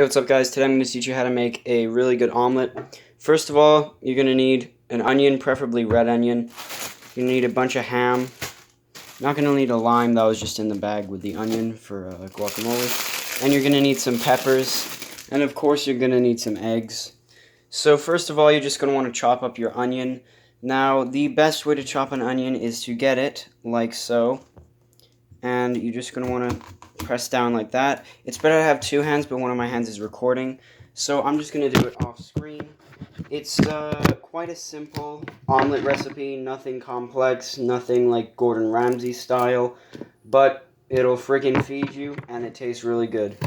Hey, what's up guys? Today I'm going to teach you how to make a really good omelet. First of all, you're going to need an onion, preferably red onion. You're going to need a bunch of ham. You're not going to need a lime, that was just in the bag with the onion for guacamole. And you're going to need some peppers. And of course you're going to need some eggs. So first of all, you're just going to want to chop up your onion. Now, the best way to chop an onion is to get it like so. And you're just going to want to press down like that. It's better to have two hands, but one of my hands is recording, so I'm just going to do it off screen. It's quite a simple omelet recipe, nothing complex, nothing like Gordon Ramsay style, but it'll freaking feed you, and it tastes really good.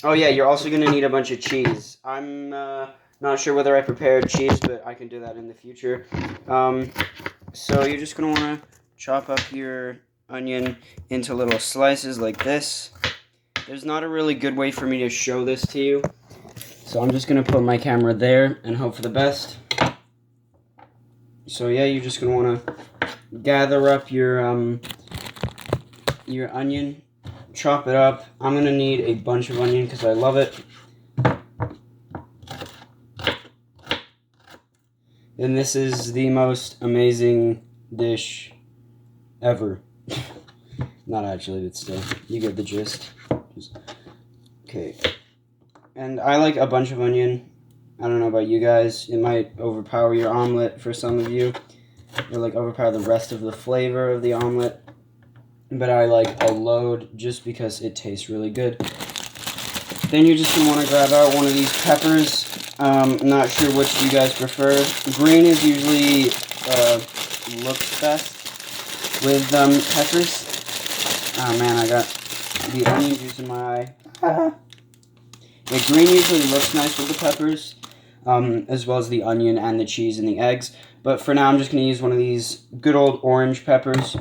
Oh yeah, you're also going to need a bunch of cheese. I'm not sure whether I prepared cheese, but I can do that in the future. So you're just going to want to chop up your onion into little slices like this. There's not a really good way for me to show this to you, so I'm just going to put my camera there and hope for the best. So yeah, you're just going to want to gather up your onion, chop it up. I'm going to need a bunch of onion because I love it. And this is the most amazing dish ever. Not actually, but still, you get the gist. Okay. And I like a bunch of onion. I don't know about you guys. It might overpower your omelet for some of you. Or like overpower the rest of the flavor of the omelet. But I like a load just because it tastes really good. Then you're just going to want to grab out one of these peppers. I'm not sure which you guys prefer. Green is usually looks best with peppers. Oh man, I got the onion juice in my eye. Yeah, green usually looks nice with the peppers, as well as the onion and the cheese and the eggs. But for now, I'm just going to use one of these good old orange peppers.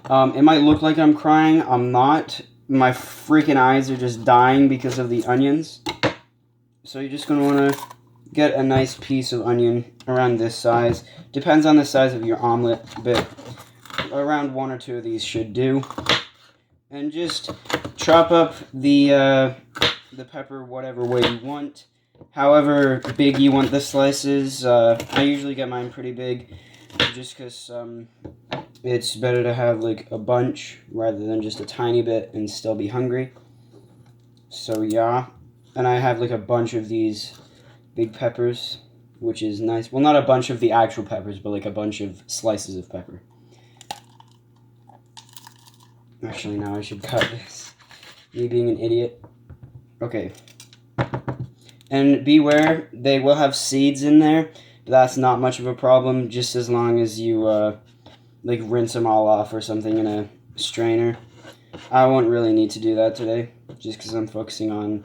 It might look like I'm crying. I'm not. My freaking eyes are just dying because of the onions. So you're just going to want to get a nice piece of onion around this size. Depends on the size of your omelet, but around one or two of these should do. And just chop up the pepper whatever way you want. However big you want the slices. I usually get mine pretty big just because it's better to have like a bunch rather than just a tiny bit and still be hungry. So yeah. And I have like a bunch of these big peppers, which is nice. Well, not a bunch of the actual peppers, but like a bunch of slices of pepper. Actually, now I should cut this. Me being an idiot. Okay. And beware, they will have seeds in there, but that's not much of a problem, just as long as you, like, rinse them all off or something in a strainer. I won't really need to do that today, just because I'm focusing on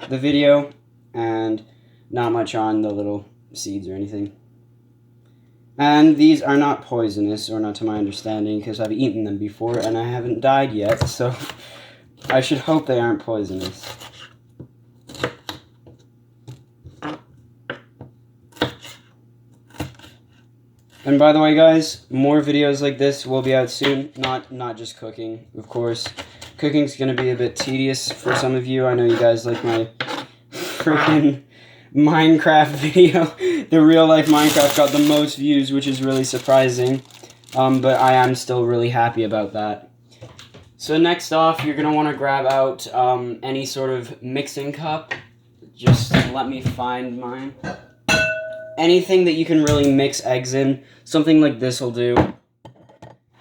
the video and not much on the little seeds or anything. And these are not poisonous, or not to my understanding, because I've eaten them before and I haven't died yet, so I should hope they aren't poisonous. And by the way, guys, more videos like this will be out soon. Not just cooking, of course. Cooking's going to be a bit tedious for some of you. I know you guys like my freaking Minecraft video. The real life Minecraft got the most views, which is really surprising. But I am still really happy about that. So next off, you're going to want to grab out any sort of mixing cup. Just let me find mine. Anything that you can really mix eggs in. Something like this will do.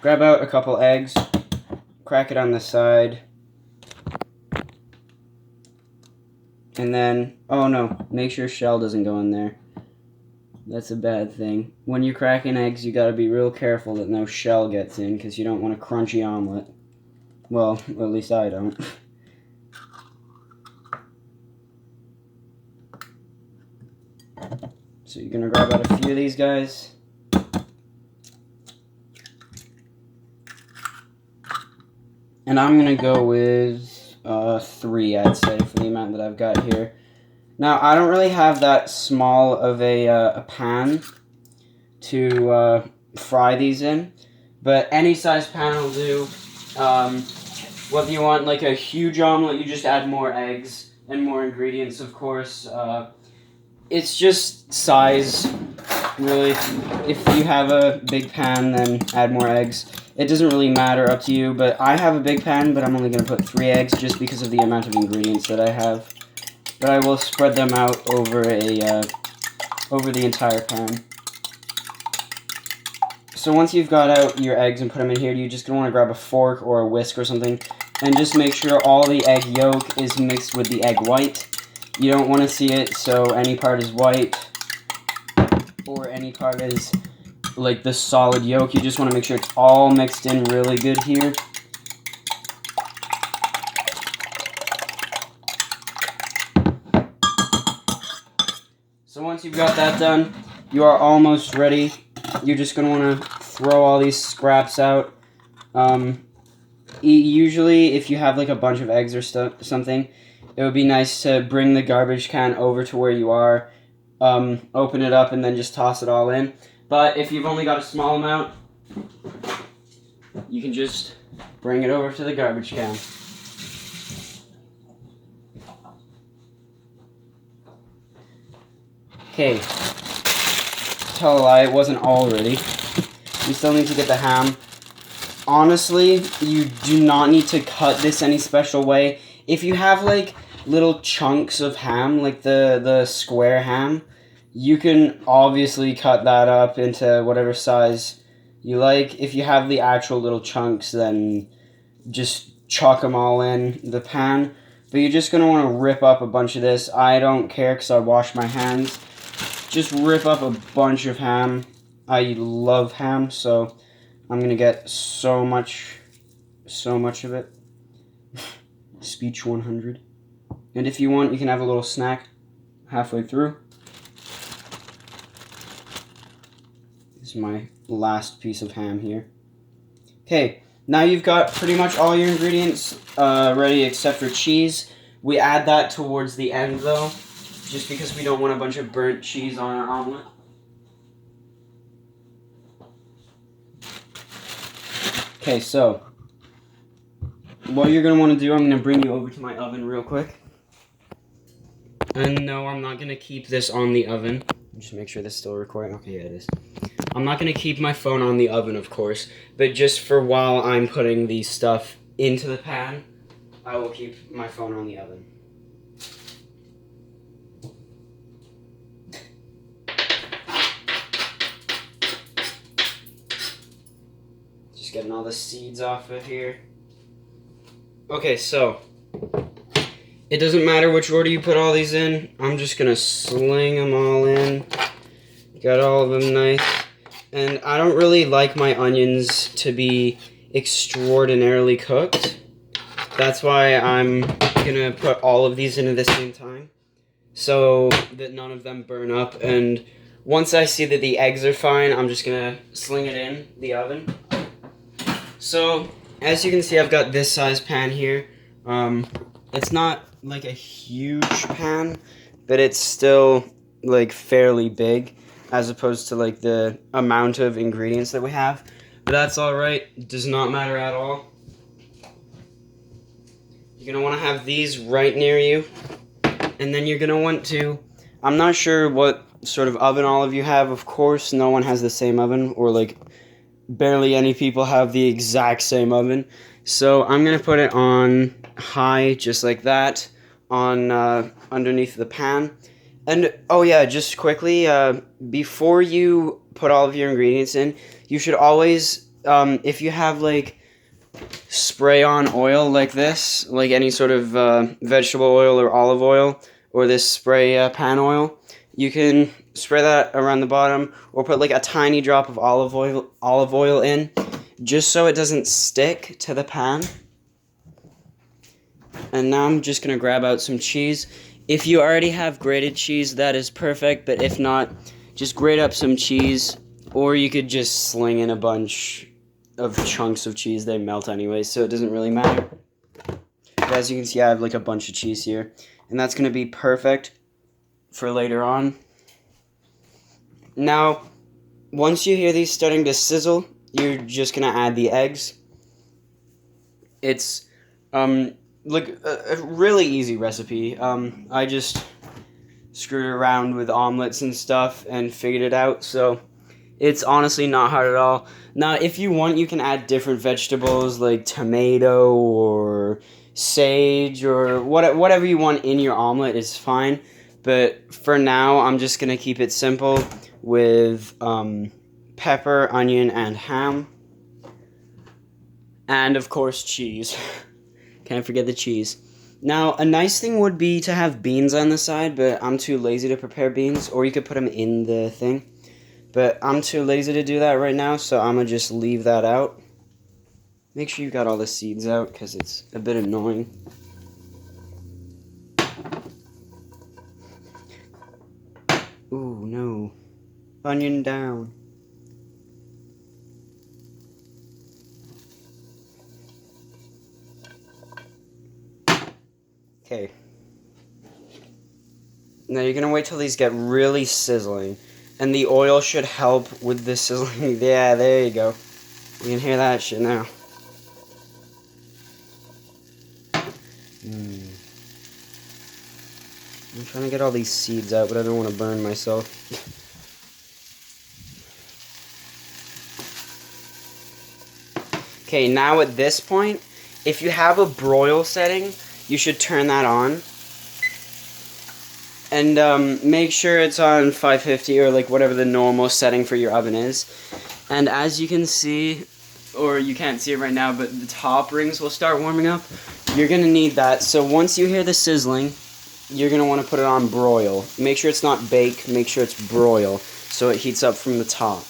Grab out a couple eggs. Crack it on the side. And then, oh no, make sure shell doesn't go in there. That's a bad thing. When you're cracking eggs, you gotta be real careful that no shell gets in, because you don't want a crunchy omelet. Well, at least I don't. So you're gonna grab out a few of these guys. And I'm gonna go with 3, I'd say, for the amount that I've got here. Now, I don't really have that small of a pan to fry these in, but any size pan will do. Whether you want like a huge omelet, you just add more eggs. and more ingredients, of course. It's just size, really. If you have a big pan, then add more eggs. It doesn't really matter, up to you, but I have a big pan, but I'm only going to put 3 eggs just because of the amount of ingredients that I have. But I will spread them out over over the entire pan. So once you've got out your eggs and put them in here, you're just going to want to grab a fork or a whisk or something, and just make sure all the egg yolk is mixed with the egg white. You don't want to see it so any part is white or any part is like the solid yolk. You just want to make sure it's all mixed in really good here. So once you've got that done, you are almost ready. You're just going to want to throw all these scraps out. Usually if you have like a bunch of eggs or something, it would be nice to bring the garbage can over to where you are, open it up, and then just toss it all in. But if you've only got a small amount, you can just bring it over to the garbage can. Okay, tell a lie, it wasn't all ready. You still need to get the ham. Honestly, you do not need to cut this any special way. If you have like little chunks of ham, like the square ham, you can obviously cut that up into whatever size you like. If you have the actual little chunks, then just chuck them all in the pan. But you're just going to want to rip up a bunch of this. I don't care because I wash my hands. Just rip up a bunch of ham. I love ham, so I'm going to get so much of it. Speech 100. And if you want, you can have a little snack halfway through. This is my last piece of ham here. Okay, now you've got pretty much all your ingredients ready except for cheese. We add that towards the end though, just because we don't want a bunch of burnt cheese on our omelet. Okay, so what you're going to want to do, I'm going to bring you over to my oven real quick. And no, I'm not going to keep this on the oven. Just make sure this is still recording. Okay, yeah, it is. I'm not going to keep my phone on the oven, of course, but just for while I'm putting the stuff into the pan, I will keep my phone on the oven. Just getting all the seeds off of here. Okay, so it doesn't matter which order you put all these in. I'm just going to sling them all in. Got all of them nice. And I don't really like my onions to be extraordinarily cooked. That's why I'm going to put all of these in at the same time, so that none of them burn up. And once I see that the eggs are fine, I'm just going to sling it in the oven. So, as you can see, I've got this size pan here. It's not like a huge pan, but it's still like fairly big as opposed to like the amount of ingredients that we have. But that's alright, it does not matter at all. You're going to want to have these right near you. And then you're going to want to, I'm not sure what sort of oven all of you have. Of course, no one has the same oven, or like barely any people have the exact same oven. So I'm going to put it on high, just like that, on underneath the pan. And, oh yeah, just quickly, before you put all of your ingredients in, you should always, if you have, like, spray-on oil like this, like any sort of vegetable oil or olive oil, or this spray pan oil, you can spray that around the bottom, or put, like, a tiny drop of olive oil in, just so it doesn't stick to the pan. And now I'm just going to grab out some cheese. If you already have grated cheese, that is perfect, but if not, just grate up some cheese, or you could just sling in a bunch of chunks of cheese. They melt anyway, so it doesn't really matter. But as you can see, I have like a bunch of cheese here, and that's going to be perfect for later on. Now, once you hear these starting to sizzle, you're just going to add the eggs. It's like a really easy recipe. I just screwed around with omelets and stuff and figured it out. So it's honestly not hard at all. Now, if you want, you can add different vegetables like tomato or sage or whatever you want in your omelet is fine. But for now, I'm just gonna keep it simple with pepper, onion, and ham, and of course cheese. Can't forget the cheese. Now, a nice thing would be to have beans on the side, but I'm too lazy to prepare beans, or you could put them in the thing. But I'm too lazy to do that right now, so I'm going to just leave that out. Make sure you got all the seeds out, because it's a bit annoying. Ooh, no. Onion down. Okay. Now you're going to wait till these get really sizzling. And the oil should help with the sizzling. Yeah, there you go. You can hear that shit now. I'm trying to get all these seeds out, but I don't want to burn myself. Okay, now at this point, if you have a broil setting, you should turn that on. And make sure it's on 550 or like whatever the normal setting for your oven is. And as you can see, or you can't see it right now, but the top rings will start warming up. You're going to need that. So once you hear the sizzling, you're going to want to put it on broil. Make sure it's not bake, make sure it's broil, so it heats up from the top.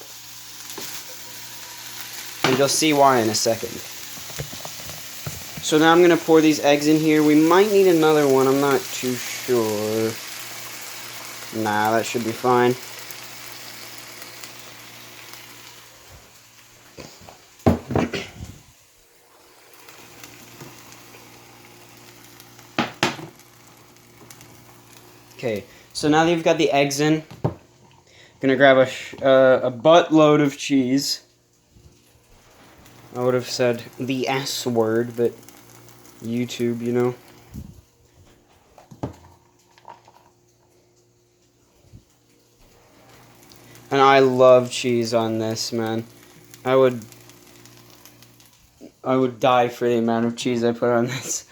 And you'll see why in a second. So now I'm going to pour these eggs in here. We might need another one, I'm not too sure. Nah, that should be fine. Okay, so now that you've got the eggs in, I'm gonna grab a buttload of cheese. I would have said the S word, but YouTube, you know. And I love cheese on this, man. I would die for the amount of cheese I put on this.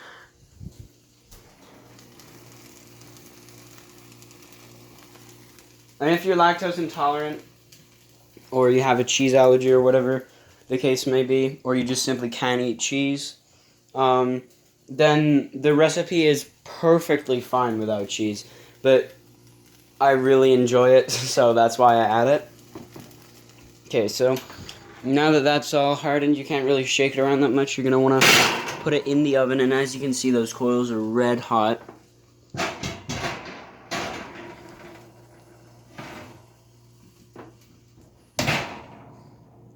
And if you're lactose intolerant, or you have a cheese allergy or whatever the case may be, or you just simply can't eat cheese, then the recipe is perfectly fine without cheese. But I really enjoy it, so that's why I add it. Okay, so now that that's all hardened, you can't really shake it around that much. You're going to want to put it in the oven, and as you can see, those coils are red hot.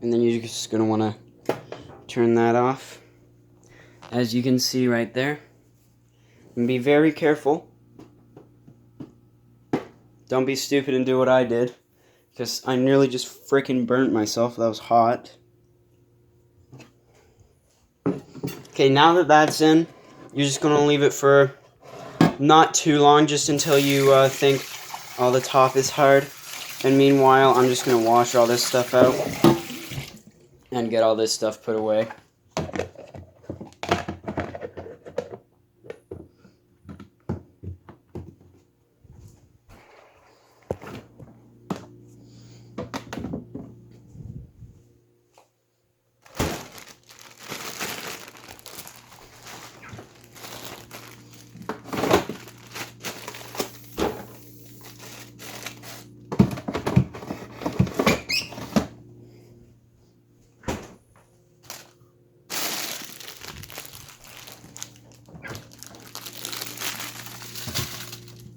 And then you're just going to want to turn that off, as you can see right there. And be very careful. Don't be stupid and do what I did, because I nearly just freaking burnt myself. That was hot. Okay, now that that's in, you're just going to leave it for not too long, just until you think all the top is hard. And meanwhile, I'm just going to wash all this stuff out and get all this stuff put away.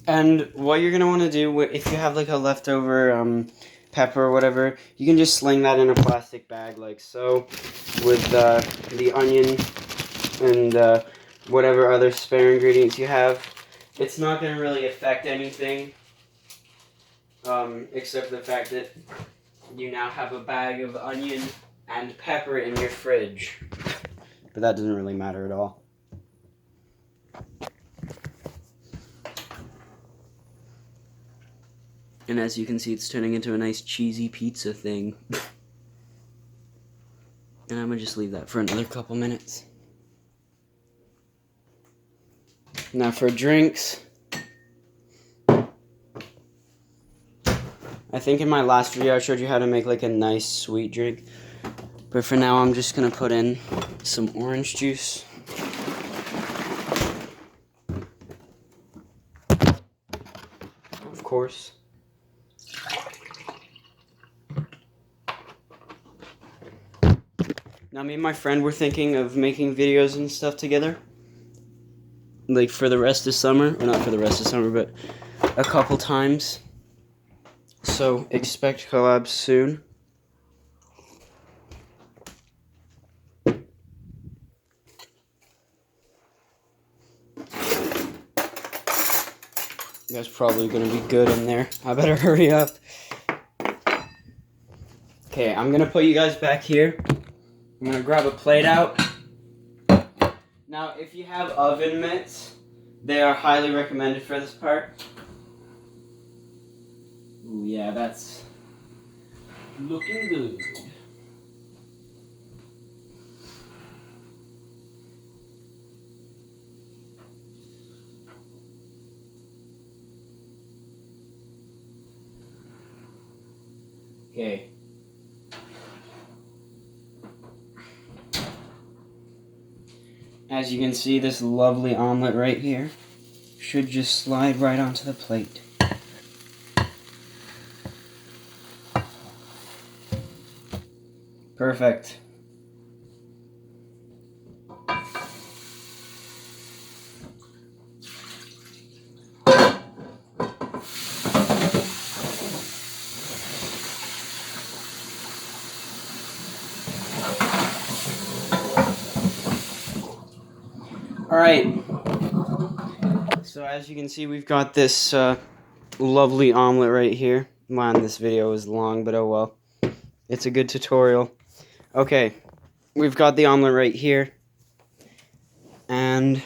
And what you're going to want to do, if you have like a leftover pepper or whatever, you can just sling that in a plastic bag like so, with the onion and whatever other spare ingredients you have. It's not going to really affect anything, except the fact that you now have a bag of onion and pepper in your fridge. But that doesn't really matter at all. And as you can see, it's turning into a nice cheesy pizza thing. And I'm gonna just leave that for another couple minutes. Now for drinks. I think in my last video I showed you how to make like a nice sweet drink. But for now I'm just gonna put in some orange juice. Of course. Now me and my friend were thinking of making videos and stuff together. Like for the rest of summer, or not for the rest of summer, but a couple times. So expect collabs soon. You guys probably gonna be good in there. I better hurry up. Okay, I'm gonna put you guys back here. I'm gonna grab a plate out. Now, if you have oven mitts, they are highly recommended for this part. Ooh, yeah, that's looking good. Okay. As you can see, this lovely omelet right here should just slide right onto the plate. Perfect. Alright, so as you can see, we've got this lovely omelet right here. Man, this video is long, but oh well. It's a good tutorial. Okay, we've got the omelet right here. And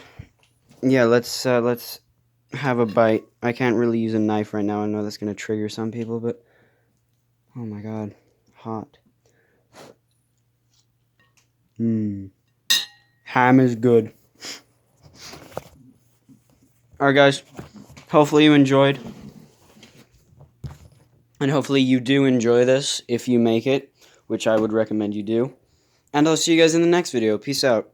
yeah, let's have a bite. I can't really use a knife right now. I know that's going to trigger some people, but oh my god, hot. Ham is good. Alright guys, hopefully you enjoyed. And hopefully you do enjoy this if you make it, which I would recommend you do. And I'll see you guys in the next video. Peace out.